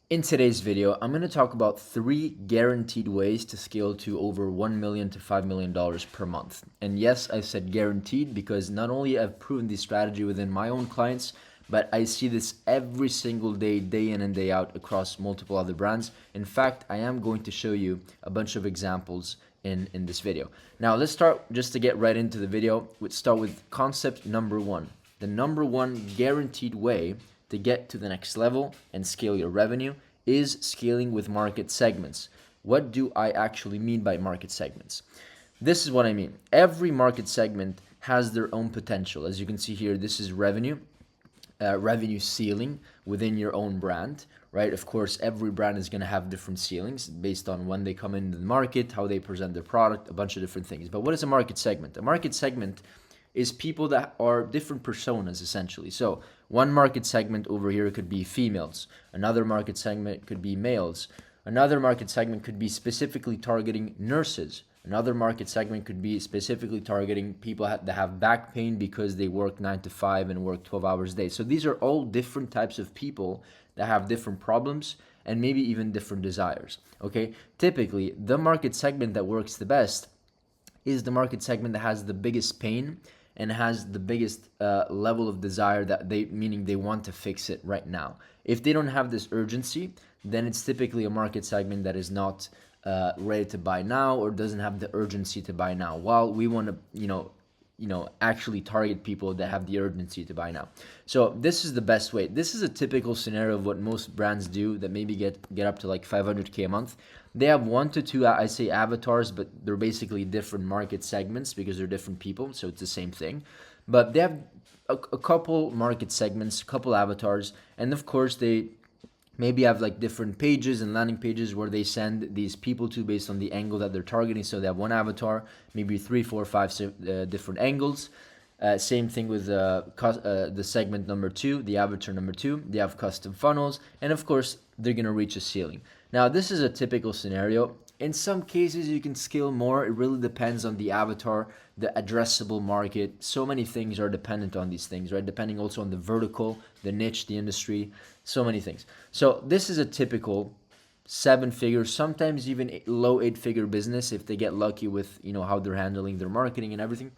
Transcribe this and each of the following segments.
In today's video, I'm going to talk about 3 guaranteed ways to scale to over $1 million to $5 million per month. And yes, I said guaranteed because not only I've proven this strategy within my own clients, but I see this every single day, day in and day out across multiple other brands. In fact, I am going to show you a bunch of examples in this video. Now, let's start just to get right into the video. Let's start with concept number 1. The number 1 guaranteed way to get to the next level and scale your revenue is scaling with market segments. What do I actually mean by market segments? This is what I mean. Every market segment has their own potential. As you can see here, this is revenue ceiling within your own brand, right? Of course, every brand is going to have different ceilings based on when they come into the market, how they present their product, a bunch of different things. But what is a market segment? A market segment is people that are different personas, essentially. So one market segment over here could be females. Another market segment could be males. Another market segment could be specifically targeting nurses. Another market segment could be specifically targeting people that have back pain because they work 9 to 5 and work 12 hours a day. So these are all different types of people that have different problems and maybe even different desires. Okay, typically the market segment that works the best is the market segment that has the biggest pain and has the biggest level of desire, that meaning they want to fix it right now. If they don't have this urgency, then it's typically a market segment that is not ready to buy now or doesn't have the urgency to buy now. While we want to actually target people that have the urgency to buy now. So this is the best way. This is a typical scenario of what most brands do that maybe get up to like 500K a month. They have 1 to 2, I say, avatars, but they're basically different market segments because they're different people, so it's the same thing. But they have a couple market segments, a couple avatars, and of course they maybe have like different pages and landing pages where they send these people to based on the angle that they're targeting. So they have one avatar, maybe 3, 4, 5 different angles. Same thing with the segment number 2, the avatar number 2. They have custom funnels, and of course they're gonna reach a ceiling. Now this is a typical scenario. In some cases you can scale more. It really depends on the avatar, the addressable market. So many things are dependent on these things, right? Depending also on the vertical, the niche, the industry, so many things. So this is a typical 7-figure, sometimes even low 8-figure business if they get lucky with how they're handling their marketing and everything.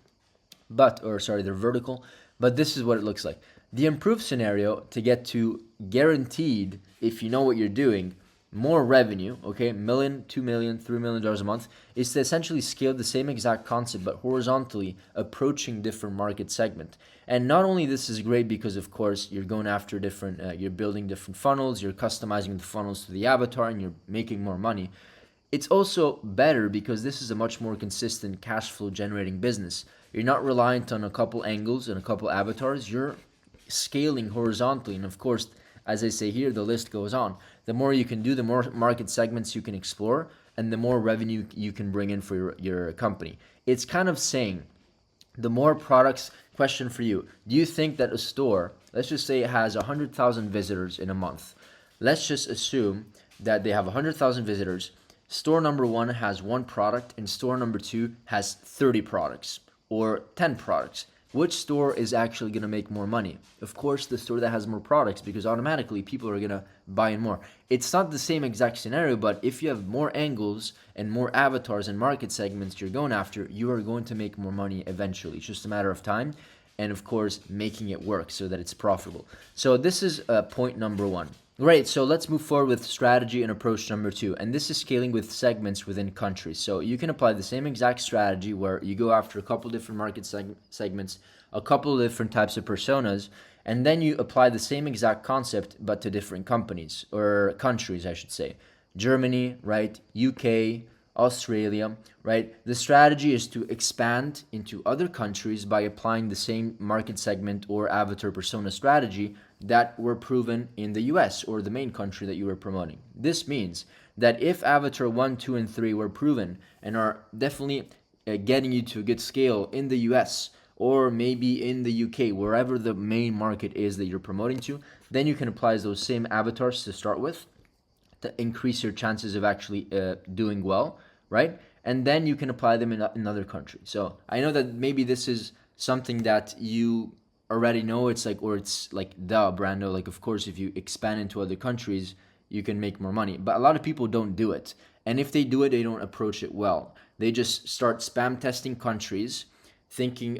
Their vertical. But this is what it looks like. The improved scenario to get to guaranteed, if you know what you're doing, more revenue, okay, $1 million, $2 million, $3 million a month, is to essentially scale the same exact concept but horizontally, approaching different market segment. And not only this is great because of course you're going after different, you're building different funnels, you're customizing the funnels to the avatar, and you're making more money. It's also better because this is a much more consistent cash flow generating business. You're not reliant on a couple angles and a couple avatars. You're scaling horizontally, and of course, as I say here, the list goes on. The more you can do, the more market segments you can explore, and the more revenue you can bring in for your company. It's kind of saying, the more products. Question for you: do you think that a store, let's just say it has 100,000 visitors in a month? Let's just assume that they have 100,000 visitors. Store number 1 has 1 product, and store number 2 has 30 products or 10 products. Which store is actually going to make more money? Of course, the store that has more products, because automatically people are going to buy in more. It's not the same exact scenario, but if you have more angles and more avatars and market segments you're going after, you are going to make more money eventually. It's just a matter of time and, of course, making it work so that it's profitable. So this is point number 1. Great, so let's move forward with strategy and approach number 2, and this is scaling with segments within countries. So you can apply the same exact strategy where you go after a couple different market segments, a couple of different types of personas, and then you apply the same exact concept but to different companies, or countries I should say. Germany, right, UK, Australia, right? The strategy is to expand into other countries by applying the same market segment or avatar persona strategy that were proven in the US or the main country that you were promoting. This means that if avatar 1, 2, and 3 were proven and are definitely getting you to a good scale in the US or maybe in the UK, wherever the main market is that you're promoting to, then you can apply those same avatars to start with to increase your chances of actually doing well, right? And then you can apply them in another country. So I know that maybe this is something that you already know. It's like, or it's like the Brando, like of course if you expand into other countries, you can make more money. But a lot of people don't do it. And if they do it, they don't approach it well. They just start spam testing countries,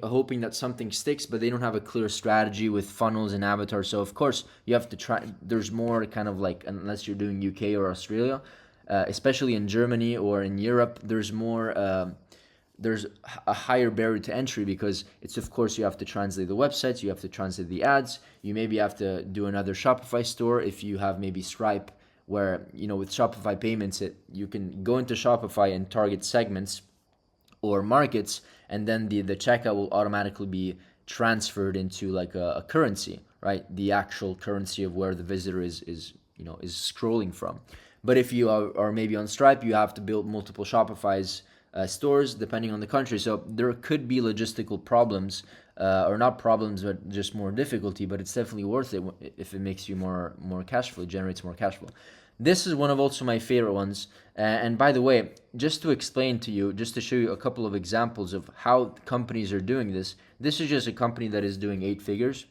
hoping that something sticks, but they don't have a clear strategy with funnels and avatars. So of course you have to try. There's more kind of like, unless you're doing UK or Australia, especially in Germany or in Europe, there's a higher barrier to entry, because it's, of course, you have to translate the websites, you have to translate the ads, you maybe have to do another Shopify store if you have maybe Stripe, where, with Shopify payments, you can go into Shopify and target segments or markets, and then the checkout will automatically be transferred into like a currency, right? The actual currency of where the visitor is scrolling from. But if you are maybe on Stripe, you have to build multiple Shopify's stores depending on the country. So there could be logistical problems, or not problems, but just more difficulty. But it's definitely worth it if it makes you more cash flow, generates more cash flow. This is one of also my favorite ones. And by the way, just to explain to you, just to show you a couple of examples of how companies are doing this. This is just a company that is doing 8 figures,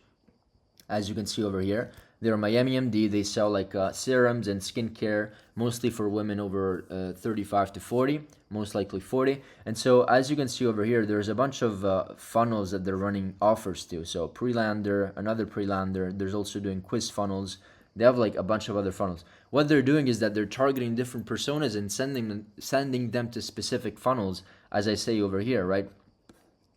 as you can see over here. They're Miami MD. They sell like serums and skincare, mostly for women over 35 to 40, most likely 40. And so as you can see over here, there's a bunch of funnels that they're running offers to. So pre-lander, another pre-lander. There's also doing quiz funnels. They have like a bunch of other funnels. What they're doing is that they're targeting different personas and sending them to specific funnels, as I say over here, right?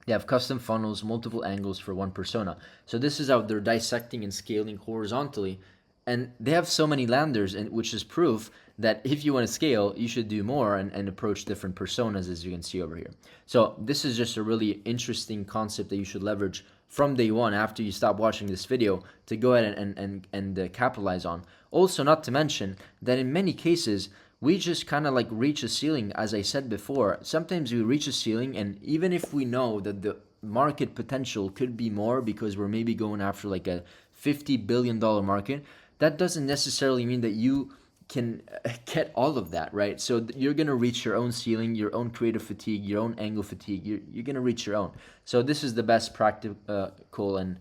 They have custom funnels, multiple angles for one persona. So this is how they're dissecting and scaling horizontally. And they have so many landers, which is proof that if you want to scale, you should do more and approach different personas, as you can see over here. So this is just a really interesting concept that you should leverage from day one after you stop watching this video to go ahead and capitalize on. Also, not to mention that in many cases, we just kind of like reach a ceiling. As I said before, sometimes we reach a ceiling, and even if we know that the market potential could be more because we're maybe going after like a $50 billion market, that doesn't necessarily mean that you can get all of that, right? So you're going to reach your own ceiling, your own creative fatigue, your own angle fatigue. You're going to reach your own. So this is the best practical and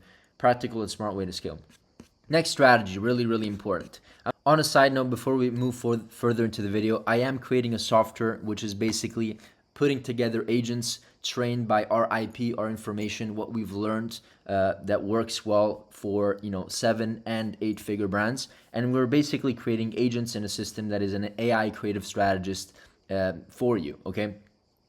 smart way to scale. Next strategy, really, really important. On a side note, before we move further into the video, I am creating a software which is basically putting together agents trained by our IP, our information, what we've learned that works well for 7 and 8 figure brands. And we're basically creating agents in a system that is an AI creative strategist for you, okay?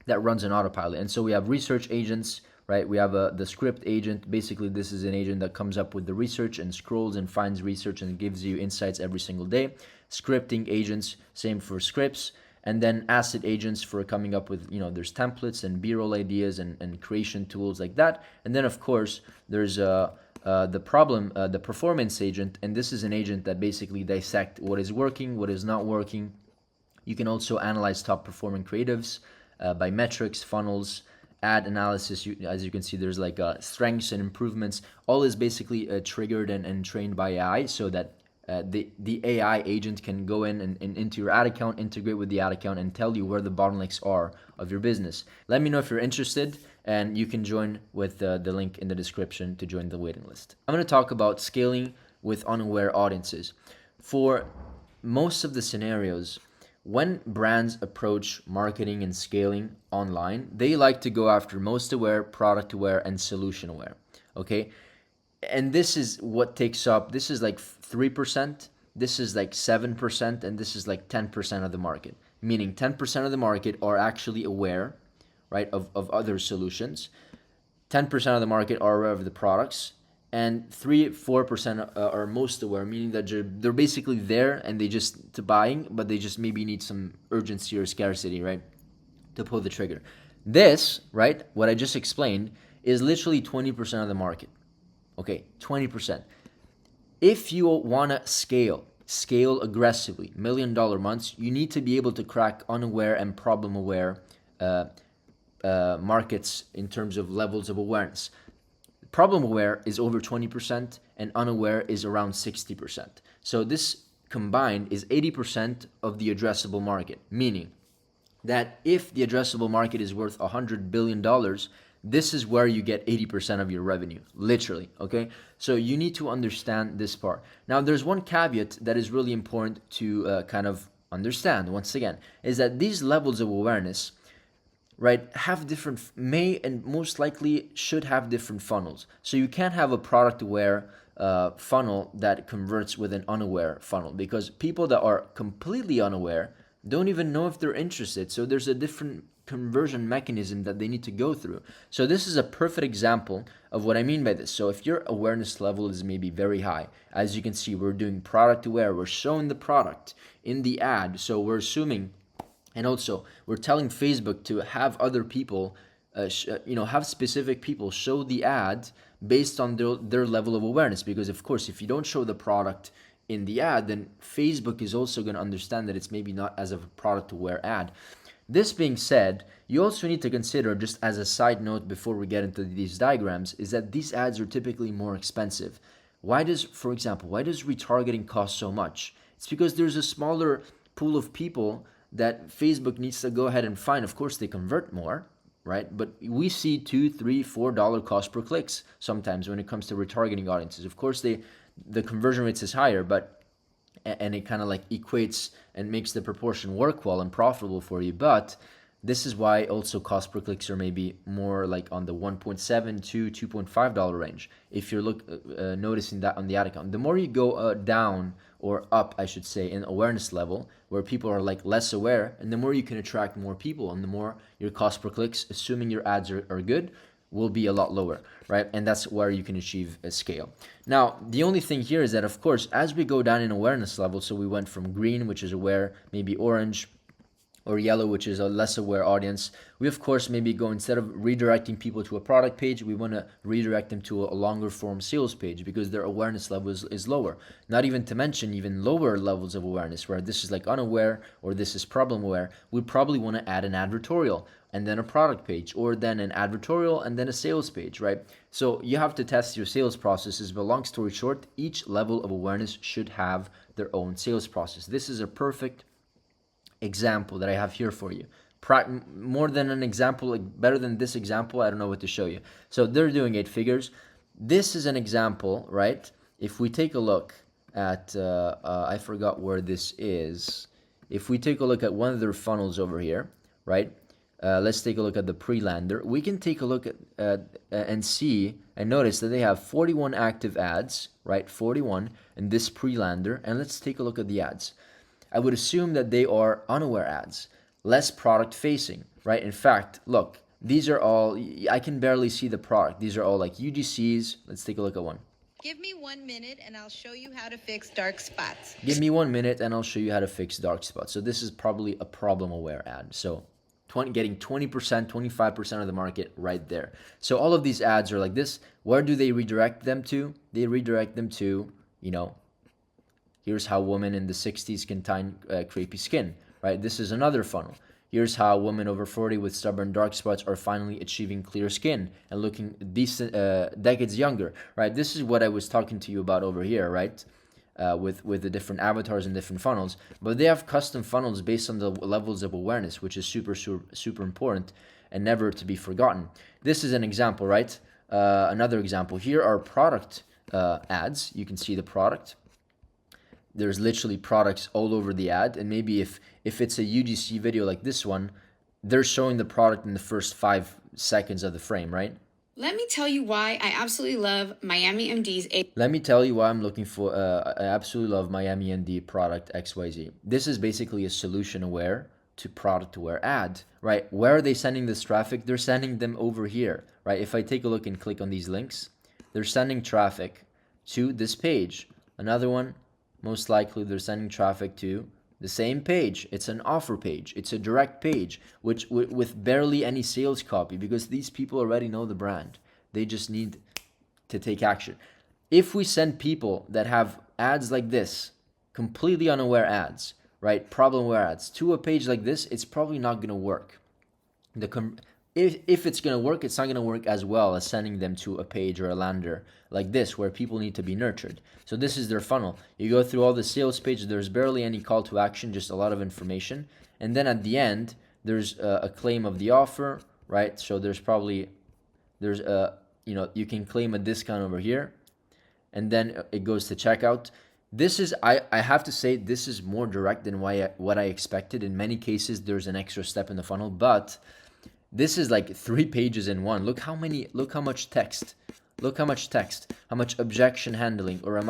That runs on autopilot. And so we have research agents, right? We have the script agent. Basically, this is an agent that comes up with the research and scrolls and finds research and gives you insights every single day. Scripting agents, same for scripts. And then asset agents for coming up with, there's templates and B-roll ideas and creation tools like that. And then, of course, there's the performance agent. And this is an agent that basically dissects what is working, what is not working. You can also analyze top performing creatives by metrics, funnels, ad analysis. As you can see, there's like strengths and improvements. All is basically triggered and trained by AI, so that the AI agent can go in and into your ad account, integrate with the ad account, and tell you where the bottlenecks are of your business. Let me know if you're interested, and you can join with the link in the description to join the waiting list. I'm going to talk about scaling with unaware audiences. For most of the scenarios, when brands approach marketing and scaling online, they like to go after most aware, product aware, and solution aware. Okay? And this is what takes up, this is like 3%, this is like 7%, and this is like 10% of the market. Meaning 10% of the market are actually aware, right, of other solutions. 10% of the market are aware of the products, and 3-4% are most aware, meaning that they're basically there and they just to buying, but they just maybe need some urgency or scarcity, right, to pull the trigger. This, right, what I just explained, is literally 20% of the market. Okay, 20%. If you want to scale aggressively, $1 million months, you need to be able to crack unaware and problem aware markets in terms of levels of awareness. Problem aware is over 20% and unaware is around 60%. So this combined is 80% of the addressable market, meaning that if the addressable market is worth $100 billion, This is where you get 80% of your revenue, literally, okay? So you need to understand this part. Now, there's one caveat that is really important to kind of understand, once again, is that these levels of awareness, right, have different, may and most likely should have different funnels. So you can't have a product aware funnel that converts with an unaware funnel, because people that are completely unaware don't even know if they're interested. So there's a different conversion mechanism that they need to go through. So this is a perfect example of what I mean by this. So if your awareness level is maybe very high, as you can see, we're doing product aware, we're showing the product in the ad. So we're assuming, and also we're telling Facebook to have other people, have specific people show the ad based on their level of awareness. Because of course, if you don't show the product in the ad, then Facebook is also going to understand that it's maybe not as a product aware ad. This being said, you also need to consider, just as a side note before we get into these diagrams, is that these ads are typically more expensive. For example, why does retargeting cost so much? It's because there's a smaller pool of people that Facebook needs to go ahead and find. Of course, they convert more, right? But we see $2, $3, $4 cost per clicks sometimes when it comes to retargeting audiences. Of course, the conversion rates is higher, and it kind of like equates and makes the proportion work well and profitable for you. But this is why also cost per clicks are maybe more like on the $1.7 to $2.5 range. If you're noticing that on the ad account, the more you go down or up, I should say, in awareness level, where people are like less aware, and the more you can attract more people, and the more your cost per clicks, assuming your ads are good, will be a lot lower, right? And that's where you can achieve a scale. Now, the only thing here is that, of course, as we go down in awareness level, so we went from green, which is aware, maybe orange, or yellow, which is a less aware audience, we of course maybe go, instead of redirecting people to a product page, we want to redirect them to a longer form sales page, because their awareness level is lower. Not even to mention even lower levels of awareness, where this is like unaware or this is problem aware, we probably want to add an advertorial and then a product page, or then an advertorial and then a sales page, right? So you have to test your sales processes, but long story short, each level of awareness should have their own sales process. This is a perfect example that I have here for you. More than an example, like better than this example, I don't know what to show you. So they're doing 8 figures. This is an example, right? If we take a look at, I forgot where this is. If we take a look at one of their funnels over here, right? Let's take a look at the pre-lander. We can take a look at and see and notice that they have 41 active ads, right? 41 in this pre-lander. And let's take a look at the ads. I would assume that they are unaware ads, less product facing, right? In fact, look, these are all, I can barely see the product. These are all like UGCs. Let's take a look at one. Give me 1 minute and I'll show you how to fix dark spots. Give me 1 minute and I'll show you how to fix dark spots. So this is probably a problem aware ad. So getting 20%, 25% of the market right there. So all of these ads are like this. Where do they redirect them to? They redirect them to, here's how women in the 60s can tan crepey skin, right? This is another funnel. Here's how women over 40 with stubborn dark spots are finally achieving clear skin and looking decent, decades younger, right? This is what I was talking to you about over here, right? With the different avatars and different funnels. But they have custom funnels based on the levels of awareness, which is super important and never to be forgotten. This is an example, right? Another example. Here are product ads. You can see the product. There's literally products all over the ad, and maybe if it's a UGC video like this one, they're showing the product in the first 5 seconds of the frame, right? Let me tell you why I absolutely love Miami MD's Let me tell you why I'm looking for, I absolutely love Miami MD product XYZ. This is basically a solution aware to product aware ad, right? Where are they sending this traffic? They're sending them over here, right? If I take a look and click on these links, they're sending traffic to this page. Another one, most likely they're sending traffic to the same page. It's an offer page. It's a direct page which with barely any sales copy, because these people already know the brand. They just need to take action. If we send people that have ads like this, completely unaware ads, right, problem aware ads, to a page like this, it's probably not going to work. If it's going to work, it's not going to work as well as sending them to a page or a lander like this, where people need to be nurtured. So this is their funnel. You go through all the sales pages, there's barely any call to action, just a lot of information. And then at the end, there's a claim of the offer, right? So there's probably there's a, you can claim a discount over here, and then it goes to checkout. This is, I have to say, this is more direct than what I expected. In many cases, there's an extra step in the funnel, but this is like 3 pages in one. Look how much text. Look how much text, how much objection handling, or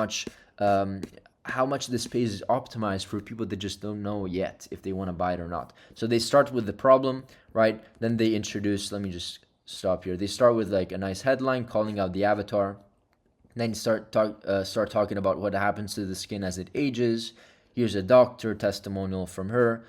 how much this page is optimized for people that just don't know yet if they want to buy it or not. So they start with the problem, right? Then they introduce, let me just stop here. They start with like a nice headline calling out the avatar. Then start talking about what happens to the skin as it ages. Here's a doctor testimonial from her,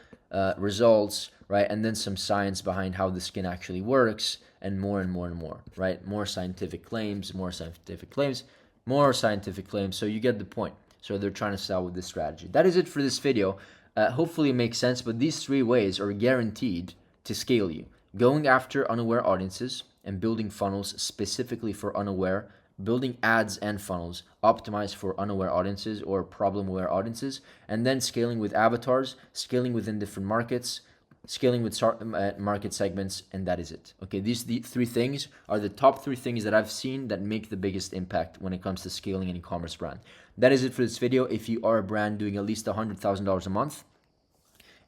results, right? And then some science behind how the skin actually works, and more and more and more, right? More scientific claims, more scientific claims, more scientific claims. So you get the point. So they're trying to sell with this strategy. That is it for this video. Hopefully it makes sense, but these 3 ways are guaranteed to scale you. Going after unaware audiences and building funnels specifically for unaware, building ads and funnels optimized for unaware audiences or problem-aware audiences, and then scaling with avatars, scaling within different markets, scaling with market segments, and that is it. Okay, the 3 things are the top 3 things that I've seen that make the biggest impact when it comes to scaling an e-commerce brand. That is it for this video. If you are a brand doing at least $100,000 a month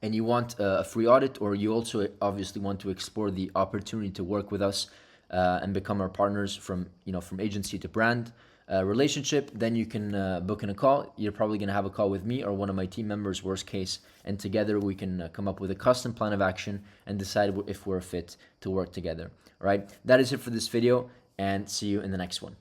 and you want a free audit, or you also obviously want to explore the opportunity to work with us and become our partners from agency to brand relationship, then you can book in a call. You're probably going to have a call with me or one of my team members, worst case, and together we can come up with a custom plan of action and decide if we're a fit to work together. All right, that is it for this video, and see you in the next one.